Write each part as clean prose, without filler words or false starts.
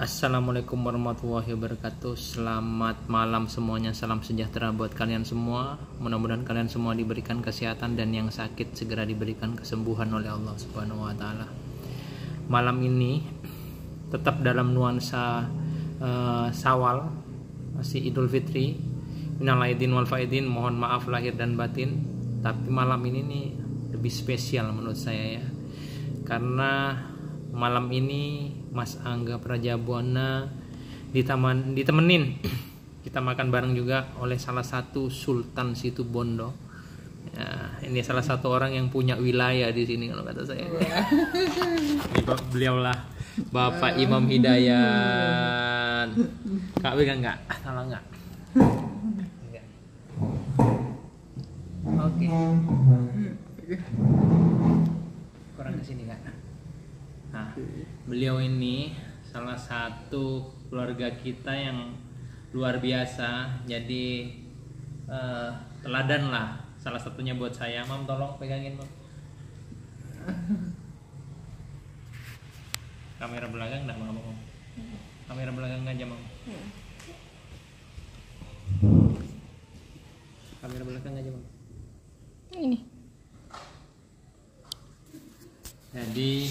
Assalamualaikum warahmatullahi wabarakatuh. Selamat malam semuanya. Salam sejahtera buat kalian semua. Mudah-mudahan kalian semua diberikan kesehatan dan yang sakit segera diberikan kesembuhan oleh Allah Subhanahu wa taala. Malam ini tetap dalam nuansa Syawal, masih Idul Fitri. Minal aidin wal faidin, mohon maaf lahir dan batin. Tapi malam ini nih lebih spesial menurut saya ya. Karena malam ini Mas Angga Prajabuana ditemenin kita makan bareng juga oleh salah satu Sultan Situbondo. Ya, ini salah satu orang yang punya wilayah di sini kalau kata saya. Ini beliaulah Bapak Imam Hidayat. Kak pegang enggak? Tolong enggak? Oke. Kurang ke sini Kak. Nah, beliau ini salah satu keluarga kita yang luar biasa. Jadi teladan lah salah satunya buat saya. Mam, tolong pegangin Mam. Kamera belakang enggak Mam? Kamera belakang aja Mam. Kamera belakang aja Mam. Ini. Jadi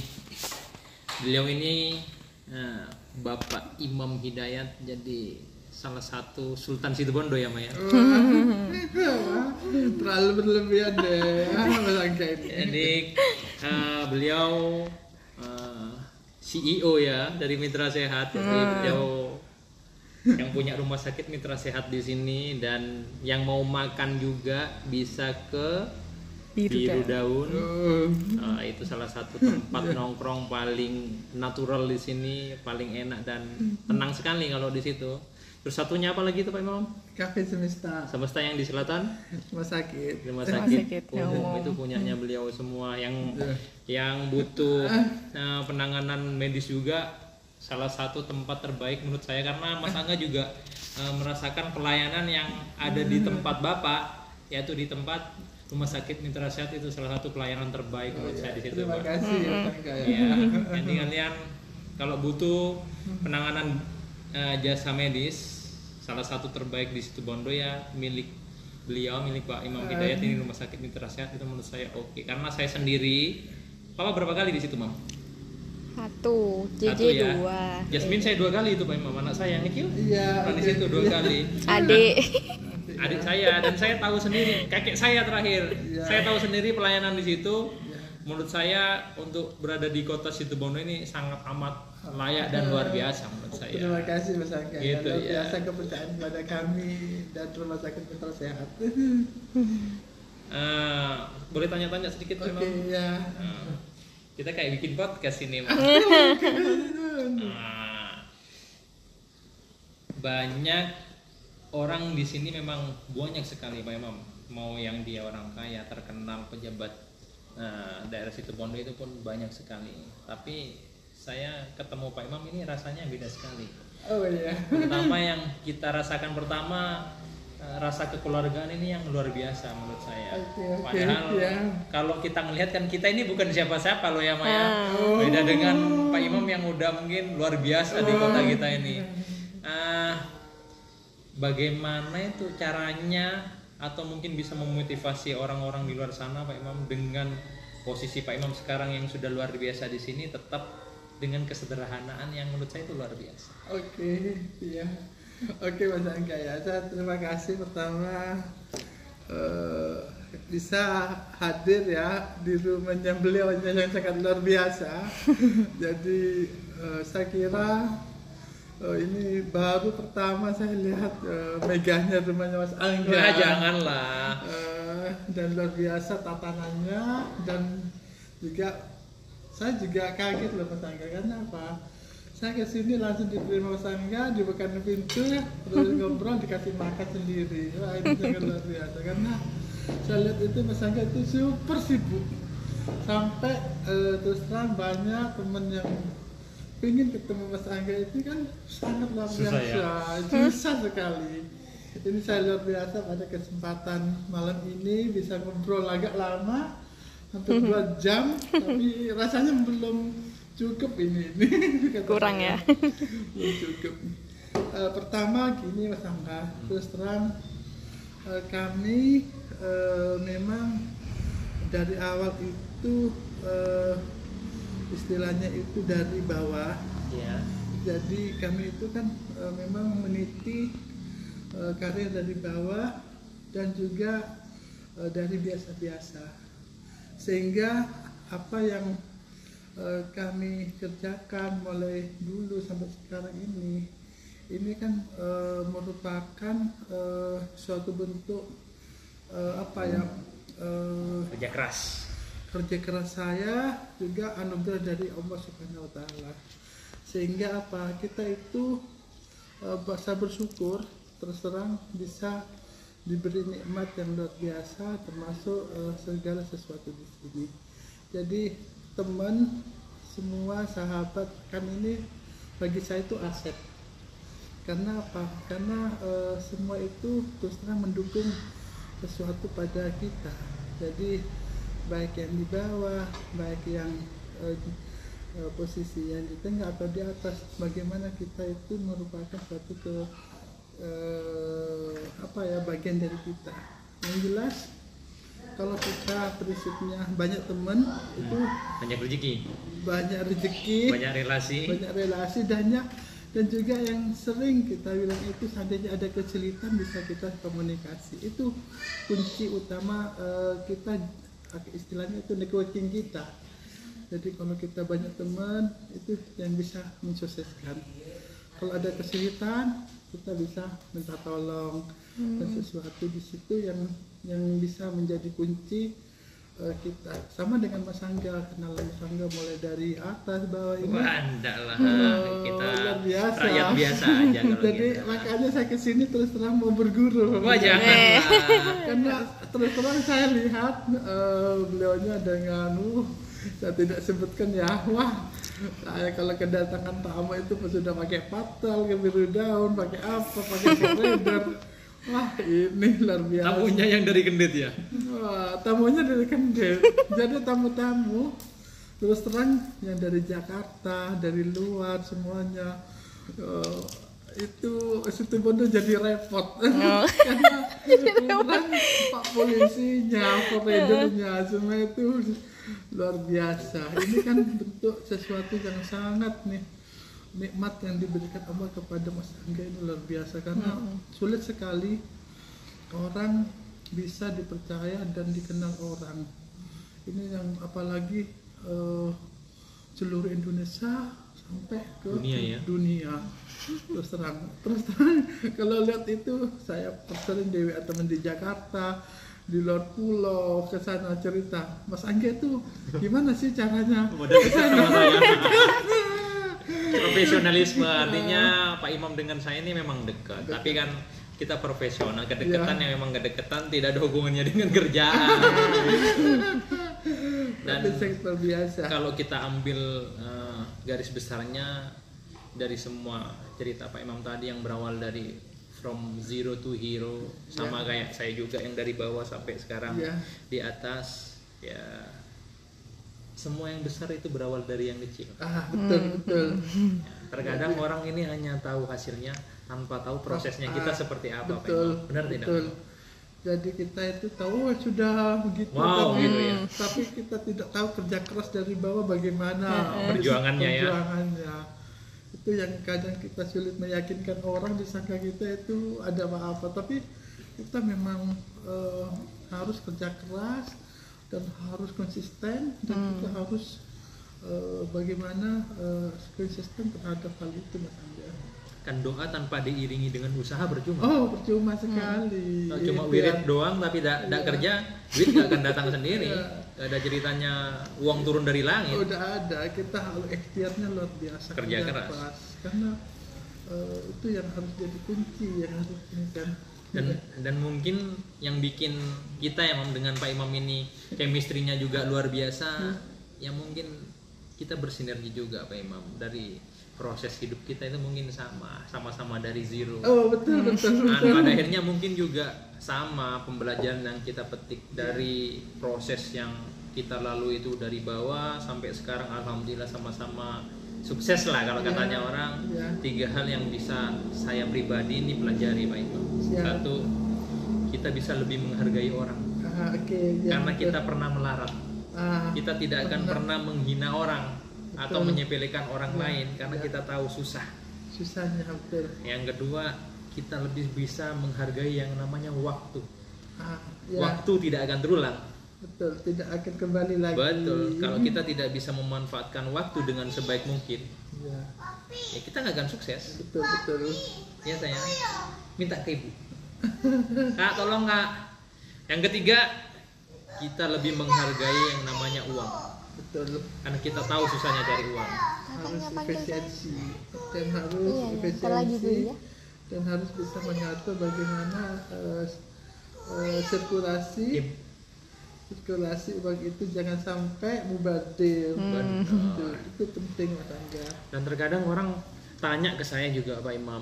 beliau ini Bapak Imam Hidayat, jadi salah satu Sultan Situbondo ya Maya. Terlalu berlebihan deh Mas Angga ini. Jadi beliau CEO ya dari Mitra Sehat. Jadi beliau yang punya rumah sakit Mitra Sehat di sini, dan yang mau makan juga bisa ke Biru Daun. Itu salah satu tempat nongkrong paling natural di sini, paling enak dan tenang sekali kalau di situ. Terus satunya apa lagi itu Pak Imam? Cafe Semesta. Semesta yang di selatan? Rumah sakit. Rumah sakit umum itu punyanya beliau semua. Yang butuh penanganan medis juga salah satu tempat terbaik menurut saya, karena Mas Angga juga merasakan pelayanan yang ada di tempat Bapak, yaitu di tempat Rumah Sakit Mitra Sehat. Itu salah satu pelayanan terbaik menurut saya di situ. Terima kasih ya. Jadi kalian kalau butuh penanganan jasa medis, salah satu terbaik di Situbondo ya milik beliau, milik Pak Imam Hidayat ini, Rumah Sakit Mitra Sehat. Itu menurut saya oke. Karena saya sendiri, Papa berapa kali di situ Mam? Satu, JJ ya. 2. Jasmine saya 2 kali itu Pak Imam, anak saya yang kecil. Iya. Di situ 2 kali. Adik saya, dan saya tahu sendiri, kakek saya terakhir. Saya tahu sendiri pelayanan di situ. Menurut saya untuk berada di kota Situbondo ini sangat amat layak dan luar biasa menurut saya. Terima kasih Mas Angga. Gitu, luar ya. biasa kepercayaan pada kami dan Rumah Sakit Mitra Sehat. Boleh tanya-tanya sedikit Pak Imam? ya. Kita kayak bikin podcast ini. Banyak orang di sini memang banyak sekali Pak Imam. Mau yang dia orang kaya, terkenal, pejabat daerah Situbondo itu pun banyak sekali. Tapi saya ketemu Pak Imam ini rasanya beda sekali. Oh iya. Pertama yang kita rasakan rasa kekeluargaan ini yang luar biasa menurut saya. Padahal kalau kita melihat kan kita ini bukan siapa-siapa loh ya Maya. Beda dengan Pak Imam yang udah mungkin luar biasa di kota kita ini. Bagaimana itu caranya, atau mungkin bisa memotivasi orang-orang di luar sana Pak Imam dengan posisi Pak Imam sekarang yang sudah luar biasa di sini, tetap dengan kesederhanaan yang menurut saya itu luar biasa. Oke Mas Angga ya, saya terima kasih pertama bisa hadir ya di rumahnya beliau yang sangat luar biasa. Jadi saya kira ini baru pertama saya lihat megahnya rumahnya Mas Angga. Ya janganlah. Dan luar biasa tatanannya, dan juga saya juga kaget loh Mas Angga. Karena apa? Saya kesini langsung diterima Mas Angga, dibukakan pintu, terus ngobrol, dikasih makan sendiri. Wah, ini sangat luar biasa. Karena saya lihat itu Mas Angga itu super sibuk. Sampai terus terang banyak teman yang ingin ketemu Mas Angga itu kan sangat luar biasa. Susah sekali. Ini saya luar biasa pada kesempatan malam ini bisa ngobrol agak lama, hampir 2 jam, tapi rasanya belum cukup ini kata Kurang saya. ya. Belum cukup. Pertama gini Mas Angga, terus terang kami memang dari awal itu istilahnya itu dari bawah. Ya. Jadi kami itu kan memang meniti karir dari bawah dan juga dari biasa-biasa, sehingga apa yang kami kerjakan mulai dulu sampai sekarang ini kan merupakan suatu bentuk kerja keras saya, juga anugerah dari Allah Subhanahu Wa Taala, sehingga kita itu bisa bersyukur, terus terang bisa diberi nikmat yang luar biasa, termasuk segala sesuatu di sini. Jadi teman semua, sahabat kan ini bagi saya itu aset. Karena Karena semua itu terus terang mendukung sesuatu pada kita. Jadi baik yang di bawah, baik yang posisi yang di tengah atau di atas, bagaimana kita itu merupakan suatu bagian dari kita. Yang jelas kalau kita prinsipnya banyak teman itu banyak rezeki, banyak relasi dan juga yang sering kita bilang itu seandainya ada kesulitan bisa kita komunikasi. Itu kunci utama kita, istilahnya itu networking kita. Jadi kalau kita banyak teman itu yang bisa mensukseskan. Kalau ada kesulitan kita bisa minta tolong dan sesuatu di situ yang bisa menjadi kunci kita. Sama dengan Mas Angga, kenal Mas Angga mulai dari atas bawah ini. Wah, enggak lah, kita luar biasa. Rakyat biasa aja kalau Jadi gitu. makanya saya kesini terus terang mau berguru. Wah, jangan. Karena terus terang saya lihat beliaunya dengan saya tidak sebutkan ya, wah saya kalau kedatangan tamu itu sudah pakai patel, biru daun, pakai apa, pakai shredder. Wah ini luar biasa. Tamunya yang dari Kendet ya? Wah, tamunya dari Kendet. Jadi tamu-tamu terus terang yang dari Jakarta, dari luar semuanya. Itu Situbondo jadi repot. Karena kurang Pak polisinya, providernya, semua itu luar biasa. Ini kan bentuk sesuatu yang sangat nikmat yang diberikan Allah kepada Mas Angga ini luar biasa, karena sulit sekali orang bisa dipercaya dan dikenal orang. Ini yang apalagi seluruh Indonesia sampai ke dunia. Terus terang kalau lihat itu saya sering Dewi teman di Jakarta, di luar pulau, ke sana cerita, Mas Angga itu gimana sih caranya? Profesionalisme, artinya Pak Imam dengan saya ini memang dekat. Tapi kan kita profesional, kedekatan yang memang kedekatan, tidak ada hubungannya dengan kerjaan. Dan biasa. Kalau kita ambil garis besarnya dari semua cerita Pak Imam tadi yang berawal dari from zero to hero, sama kayak saya juga yang dari bawah sampai sekarang di atas, ya semua yang besar itu berawal dari yang kecil. Betul. Terkadang orang ini hanya tahu hasilnya tanpa tahu prosesnya kita seperti apa. Betul, Pak Imam. Benar tidak? Jadi kita itu tahu sudah begitu, gitu ya. Tapi kita tidak tahu kerja keras dari bawah bagaimana perjuangannya. Itu yang kadang kita sulit meyakinkan orang, disangka kita itu ada apa-apa, tapi kita memang harus kerja keras dan harus konsisten, dan kita harus bagaimana konsisten terhadap hal itu, Mas Angga. Kan doa tanpa diiringi dengan usaha percuma. Percuma sekali. Cuma wirid doang tapi tidak kerja, duit nggak akan datang sendiri. Gak ada ceritanya uang turun dari langit. Udah ada, kita harus ikhtiarnya luar biasa. Kerja keras. Karena itu yang harus jadi kunci, yang harus ini kan. Dan mungkin yang bikin kita yang dengan Pak Imam ini chemistry-nya juga luar biasa, ya mungkin kita bersinergi juga Pak Imam. Dari proses hidup kita itu mungkin sama-sama dari zero. Betul. Pada akhirnya mungkin juga sama pembelajaran yang kita petik dari proses yang kita lalui itu dari bawah sampai sekarang alhamdulillah sama-sama sukses lah kalau katanya orang. 3 hal yang bisa saya pribadi ini pelajari Pak Imam. Satu, kita bisa lebih menghargai orang. Karena kita pernah melarat. Kita tidak akan pernah menghina orang atau menyepelekan orang lain karena kita tahu susahnya hampir. Yang kedua, kita lebih bisa menghargai yang namanya waktu. Waktu tidak akan terulang. Betul, tidak akan kembali lagi. Betul. Kalau kita tidak bisa memanfaatkan waktu dengan sebaik mungkin, ya kita nggak akan sukses. Betul. Ya sayang, minta ke ibu. Kak, tolong kak. Yang ketiga, kita lebih menghargai yang namanya uang. Betul. Karena kita tahu susahnya cari uang. Harus efisiensi dan harus dan harus bisa mengatur bagaimana sirkulasi uang itu jangan sampai mubazir. Itu penting Mas Angga. Dan terkadang orang tanya ke saya juga Pak Imam,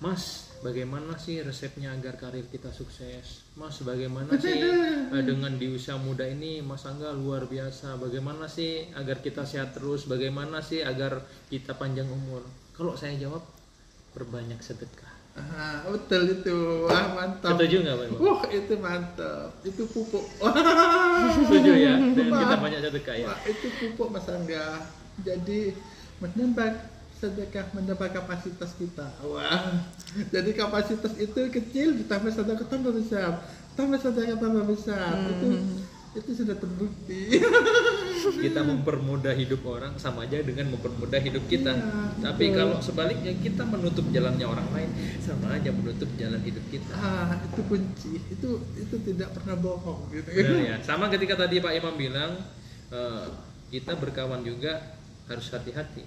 Mas, bagaimana sih resepnya agar karir kita sukses? Mas, bagaimana sih dengan di usia muda ini Mas Angga luar biasa? Bagaimana sih agar kita sehat terus? Bagaimana sih agar kita panjang umur? Kalau saya jawab, perbanyak sedekah. Betul itu. Wah, mantap. Setuju nggak Pak Imam? Itu mantap. Itu pupuk. Setuju ya dengan kita banyak sedekah ya. Itu pupuk Mas Angga. Jadi menambah sedekah, menambah kapasitas kita. Wah. Jadi kapasitas itu kecil ditambah sedekah tambah besar. Itu sudah terbukti. Kita mempermudah hidup orang sama aja dengan mempermudah hidup kita. Tapi kalau sebaliknya kita menutup jalannya orang lain, sama aja menutup jalan hidup kita. Itu kunci. Itu tidak pernah bohong gitu. Benar ya. Sama ketika tadi Pak Imam bilang kita berkawan juga harus hati-hati.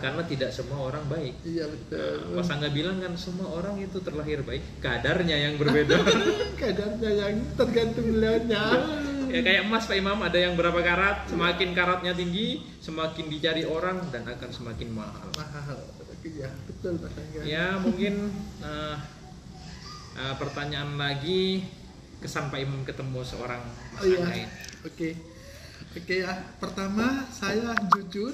Karena tidak semua orang baik. Iya betul. Mas Angga bilang kan semua orang itu terlahir baik, kadarnya yang berbeda. Kadarnya yang tergantung beliaunya. Ya kayak emas Pak Imam, ada yang berapa karat, semakin karatnya tinggi, semakin dicari orang dan akan semakin mahal. Iya betul Mas Angga. Ya mungkin pertanyaan lagi, kesan Pak Imam ketemu seorang Mas Angga ini. Oke ya. Pertama saya jujur.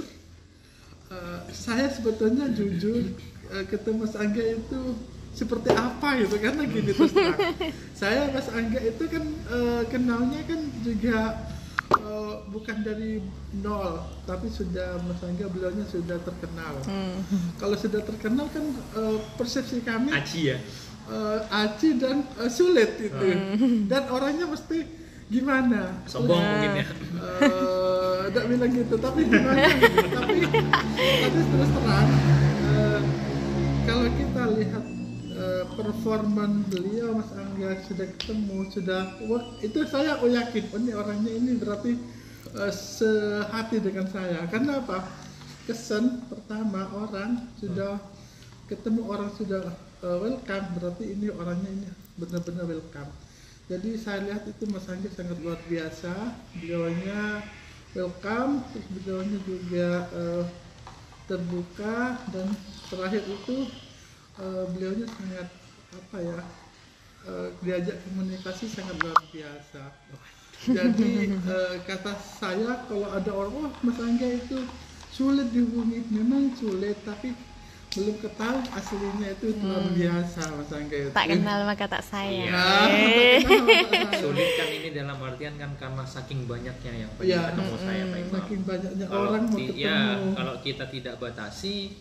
Saya sebetulnya jujur ketemu Mas Angga itu seperti apa gitu, karena gini terus terang. Saya Mas Angga itu kan kenalnya kan juga bukan dari nol, tapi sudah Mas Angga beliaunya sudah terkenal. Kalau sudah terkenal kan persepsi kami aci dan sulit itu. Dan orangnya mesti gimana? Sombong mungkin ya. Tidak bilang gitu, tapi gimana gitu. Tapi terus terang kalau kita lihat performan beliau Mas Angga sudah ketemu, itu saya yakin ini orangnya ini berarti sehati dengan saya. Karena apa? Kesan pertama orang sudah ketemu, orang sudah welcome, berarti ini orangnya ini benar-benar welcome. Jadi saya lihat itu Mas Angga sangat luar biasa, beliaunya welcome, terus beliaunya juga terbuka, dan terakhir itu beliaunya sangat diajak komunikasi sangat luar biasa. Jadi kata saya kalau ada orang, Mas Angga itu sulit dihubungi, memang sulit, tapi belum ketahui aslinya itu luar biasa Mas Angga itu. Tak kenal maka tak sayang. Sulit kan ini dalam artian kan karena saking banyaknya yang ketemu saya Pak Imam. Saking banyaknya orang mau ketemu. Kalau kita tidak batasi,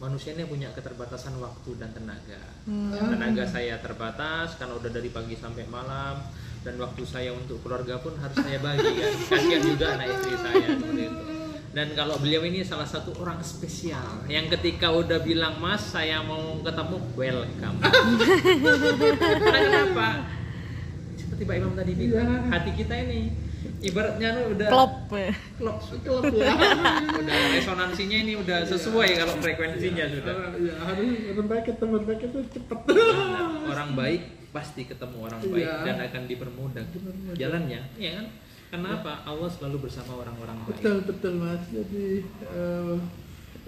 manusianya punya keterbatasan waktu dan tenaga. Tenaga saya terbatas karena udah dari pagi sampai malam, dan waktu saya untuk keluarga pun harus saya bagi kan. Kasihan juga anak istri saya seperti itu. Dan kalau beliau ini salah satu orang spesial yang ketika udah bilang Mas saya mau ketemu, welcome. Karena kenapa? Seperti Pak Imam tadi bilang, hati kita ini ibaratnya udah klop ya. Udah resonansinya ini udah sesuai kalau frekuensinya sudah. Harus ketemu itu cepat. Orang baik pasti ketemu orang baik dan akan dipermudah jalannya, ya kan? Kenapa? Allah selalu bersama orang-orang baik. Betul Mas. Jadi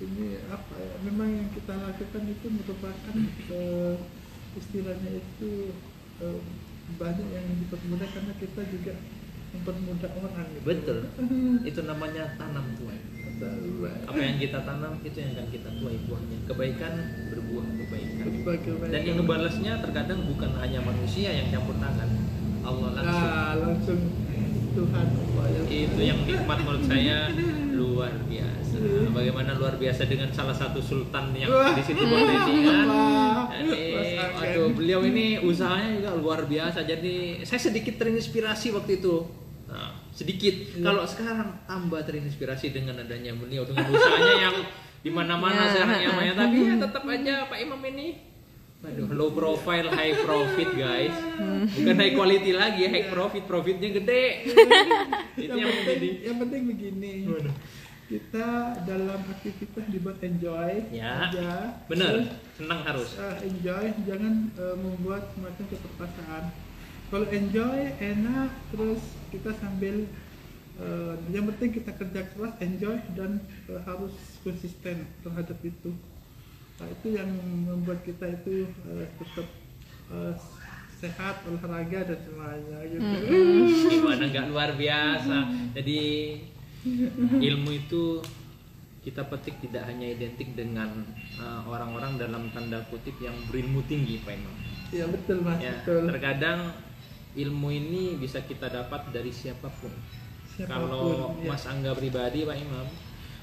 ini apa ya? Memang yang kita lakukan itu merupakan istilahnya itu banyak yang dipermudah karena kita juga mempermudah orang gitu. Betul. Itu namanya tanam tuai. Apa yang kita tanam itu yang akan kita tuai buahnya. Kebaikan berbuah kebaikan. Dan yang ngebalasnya terkadang bukan hanya manusia yang campur tangan, Allah langsung. Langsung Tuhan Itu yang nikmat menurut saya luar biasa. Bagaimana luar biasa dengan salah satu sultan yang di situ berdirikan. Aduh, beliau ini usahanya juga luar biasa. Jadi saya sedikit terinspirasi waktu itu. Nah, sedikit. Kalau sekarang tambah terinspirasi dengan adanya beliau dengan usahanya yang di mana-mana sekarang ya, Maya. Tapi ya tetap aja Pak Imam ini low profile, high profit guys. Bukan high quality lagi, high profit, profitnya gede. Itu yang penting begini. Kita dalam aktivitas dibuat enjoy ya, aja. Bener, senang harus. Enjoy, jangan membuat semacam keterpaksaan. Kalau enjoy, enak, terus kita sambil yang penting kita kerja keras, enjoy dan harus konsisten terhadap itu. Nah, itu yang membuat kita itu tetap sehat, olahraga dan semuanya gitu. Gimana nggak luar biasa. Jadi ilmu itu kita petik tidak hanya identik dengan orang-orang dalam tanda kutip yang berilmu tinggi, Pak Imam. Iya betul Mas. Ya, betul. terkadang ilmu ini bisa kita dapat dari siapapun. Kalau ya. Mas Angga pribadi, Pak Imam,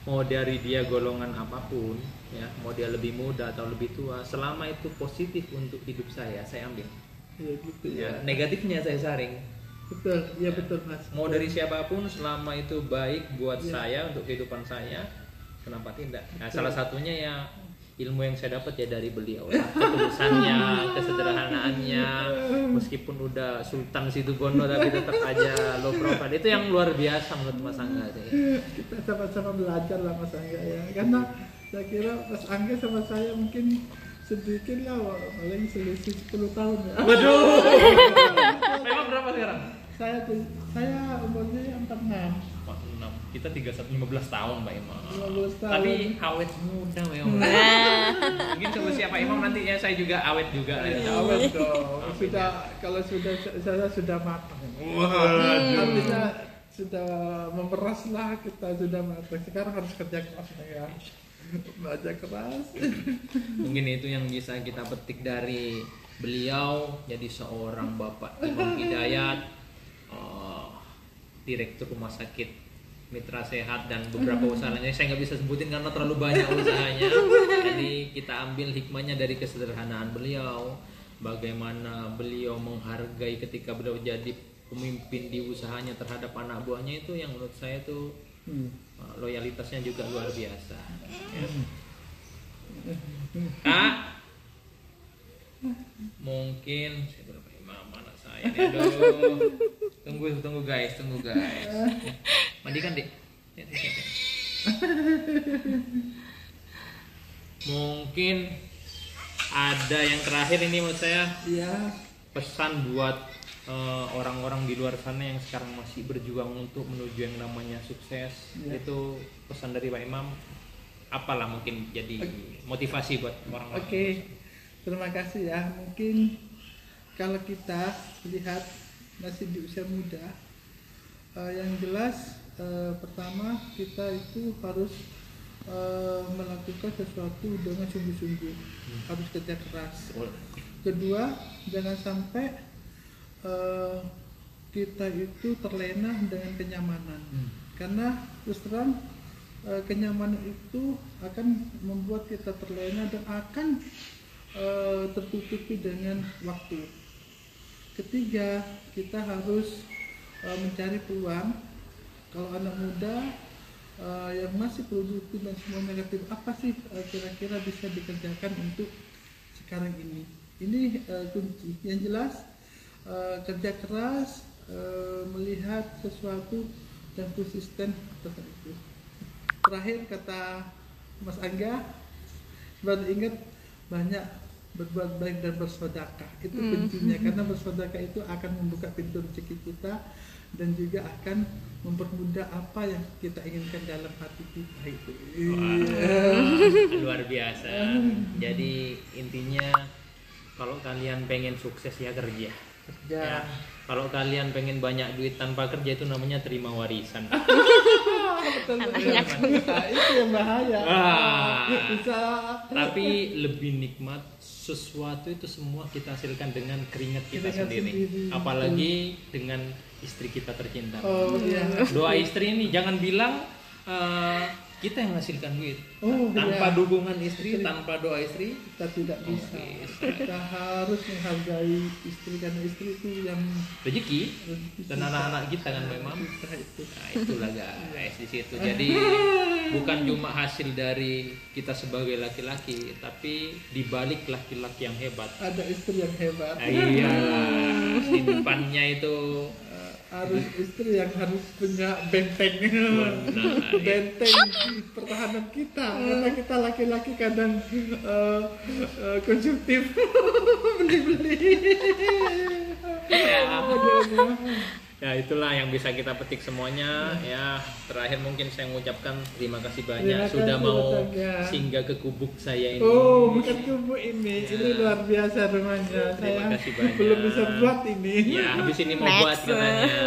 mau dari dia golongan apapun, ya, mau dia lebih muda atau lebih tua, selama itu positif untuk hidup saya ambil. Iya gitu Ya, ya. negatifnya saya saring. Betul, iya betul Mas. Mau dari siapapun selama itu baik buat Ya. saya untuk kehidupan saya, kenapa tidak? Nah, salah satunya ya ilmu yang saya dapat ya dari beliau lah. Ketulusannya, kesederhanaannya, meskipun udah Sultan Situbondo tapi tetap aja low profile. Itu yang luar biasa menurut Mas Angga sih. Kita sama-sama belajar lah Mas Angga ya. Karena saya kira Mas Angga sama saya mungkin sedikit lah, paling selisih 10 tahun ya. Waduh. Memang berapa sekarang? Saya umurnya 46. 46. Kita 15 tahun, Mbak Imam. 15 tahun. Tapi awet muda, Mbak Imam. Mungkin sama siapa Imam nanti ya saya juga awet juga lah. Ya. Awet dong. Kalau saya sudah matang. Waduh. Artinya sudah memeras lah, kita sudah matang. Sekarang harus kerja keras ya. Belajar keras. Mungkin itu yang bisa kita petik dari beliau, jadi seorang Bapak Imam Hidayat, Direktur Rumah Sakit Mitra Sehat dan beberapa usaha lainnya. Saya nggak bisa sebutin karena terlalu banyak usahanya. Jadi kita ambil hikmahnya dari kesederhanaan beliau, bagaimana beliau menghargai ketika beliau jadi pemimpin di usahanya terhadap anak buahnya, itu yang menurut saya itu loyalitasnya juga luar biasa. Ya. Kak, mungkin saya berapa imam anak saya nih, aduh. Tunggu guys. Mandikan Dek. Mungkin ada yang terakhir ini menurut saya. Iya. Pesan buat orang-orang di luar sana yang sekarang masih berjuang untuk menuju yang namanya sukses. Itu pesan dari Pak Imam. Apalah mungkin jadi motivasi buat orang-orang. Oke. Terima kasih ya. Mungkin kalau kita lihat masih di usia muda, yang jelas pertama kita itu harus melakukan sesuatu dengan sungguh-sungguh, harus kerja keras. Kedua, jangan sampai kita itu terlena dengan kenyamanan, karena terus terang kenyamanan itu akan membuat kita terlena dan akan tertutupi dengan waktu. Ketiga, kita harus mencari peluang. Kalau anak muda yang masih produktif dan semua negatif, apa sih kira-kira bisa dikerjakan untuk sekarang ini? Ini kunci. Yang jelas kerja keras, melihat sesuatu dan konsisten atas itu. Terakhir kata Mas Angga, baru ingat banyak berbuat baik dan bersedekah, itu kuncinya. Karena bersedekah itu akan membuka pintu rezeki kita dan juga akan mempermudah apa yang kita inginkan dalam hati kita itu. Luar biasa. Jadi intinya kalau kalian pengen sukses ya kerja. kerja. Ya, kalau kalian pengen banyak duit tanpa kerja itu namanya terima warisan. Betul. Anaknya Nah, itu yang bahaya. Ah. Bisa. Tapi lebih nikmat sesuatu itu semua kita hasilkan dengan keringat kita Keringat sendiri. sendiri. Apalagi dengan istri kita tercinta. Oh iya. Doa istri ini jangan bilang kita yang menghasilkan duit. Oh, Tanpa iya. dukungan istri, tanpa doa istri, Kita tidak bisa. bisa. Kita harus menghargai istri, karena istri itu yang rezeki dan anak-anak kita kan memang. kita itu. Nah, itulah guys di situ. Jadi bukan cuma hasil dari kita sebagai laki-laki, tapi dibalik laki-laki yang hebat. Ada istri yang hebat. Iya, simpannya itu Harus istri yang harus punya benteng. Benteng pertahanan kita. Karena kita laki-laki kadang konsumtif. Beli-beli. ya itulah yang bisa kita petik semuanya. Ya terakhir mungkin saya mengucapkan terima kasih banyak Terima sudah kasih mau banyak. singgah ke gubuk saya ini. Oh, bukan kubu ini. Ya. Ini luar biasa rumahnya. Terima Saya kasih banyak. belum bisa buat ini. Ya, habis ini mau Next. buat katanya.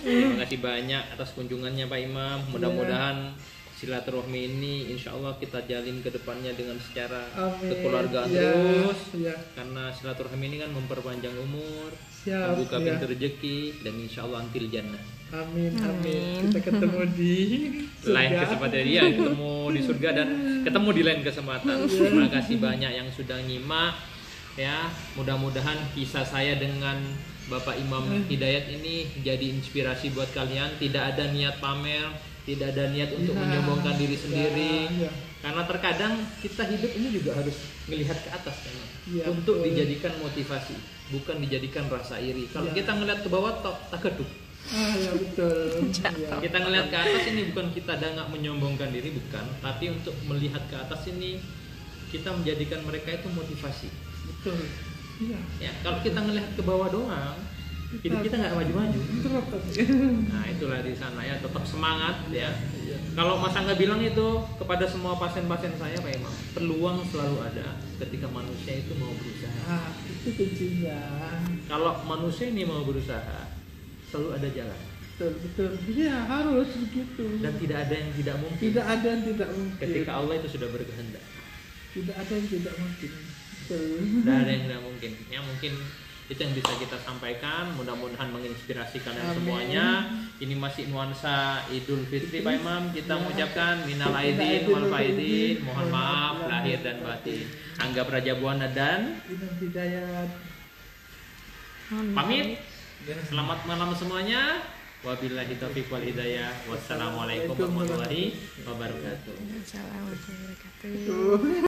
Terima kasih banyak atas kunjungannya Pak Imam. Mudah-mudahan silaturahmi ini insya Allah kita jalin ke depannya dengan secara Amin. kekeluargaan Ya, terus. ya. Karena silaturahmi ini kan memperpanjang umur, Siap, membuka ya. pintu rezeki, dan insya Allah antil jannah. Amin, amin. Amin. Kita ketemu di Lain surga. kesempatan dia ketemu di surga dan ketemu di lain kesempatan. Terima kasih banyak yang sudah nyimak. Ya, mudah-mudahan kisah saya dengan Bapak Imam Hidayat ini jadi inspirasi buat kalian. Tidak ada niat pamer, tidak ada niat untuk Ya, menyombongkan diri sendiri. ya. Karena terkadang kita hidup ini juga harus melihat ke atas kan, Ya, untuk betul. dijadikan motivasi, bukan dijadikan rasa iri. Kalau Ya. kita ngeliat ke bawah, tak keduk. Ah, ya betul. Ya. Kita ngelihat ke atas ini bukan kita nggak menyombongkan diri, bukan, tapi untuk melihat ke atas ini kita menjadikan mereka itu motivasi. Betul. Iya. Ya, kalau kita ngelihat ke bawah doang, hidup kita nggak maju-maju. Drop tadi. Nah, itulah di sana ya, tetap semangat ya. Iya. Kalau Mas Angga bilang itu kepada semua pasien-pasien saya Pak Imam, peluang selalu ada ketika manusia itu mau berusaha. Ah, itu kuncinya. Kalau manusia ini mau berusaha, selalu ada jalan Betul, betul. Iya, harus begitu. dan tidak ada yang tidak mungkin. Tidak ada yang tidak mungkin. Ketika Allah itu sudah berkehendak. Tidak ada yang tidak mungkin. Betul. Tidak ada yang tidak mungkin. Ya mungkin itu yang bisa kita sampaikan. Mudah-mudahan menginspirasi kalian Amin. semuanya. Ini masih nuansa Idul Fitri Pak Imam. Kita Ya. mengucapkan minal aidin wal faidin. Mohon maaf lahir dan batin. Anggap Raja Buana dan Imam Hidayat. pamit. Selamat malam semuanya. Wabillahi taufiq wal hidayah. Wassalamualaikum warahmatullahi wabarakatuh. Assalamualaikum warahmatullahi wabarakatuh. Tuh.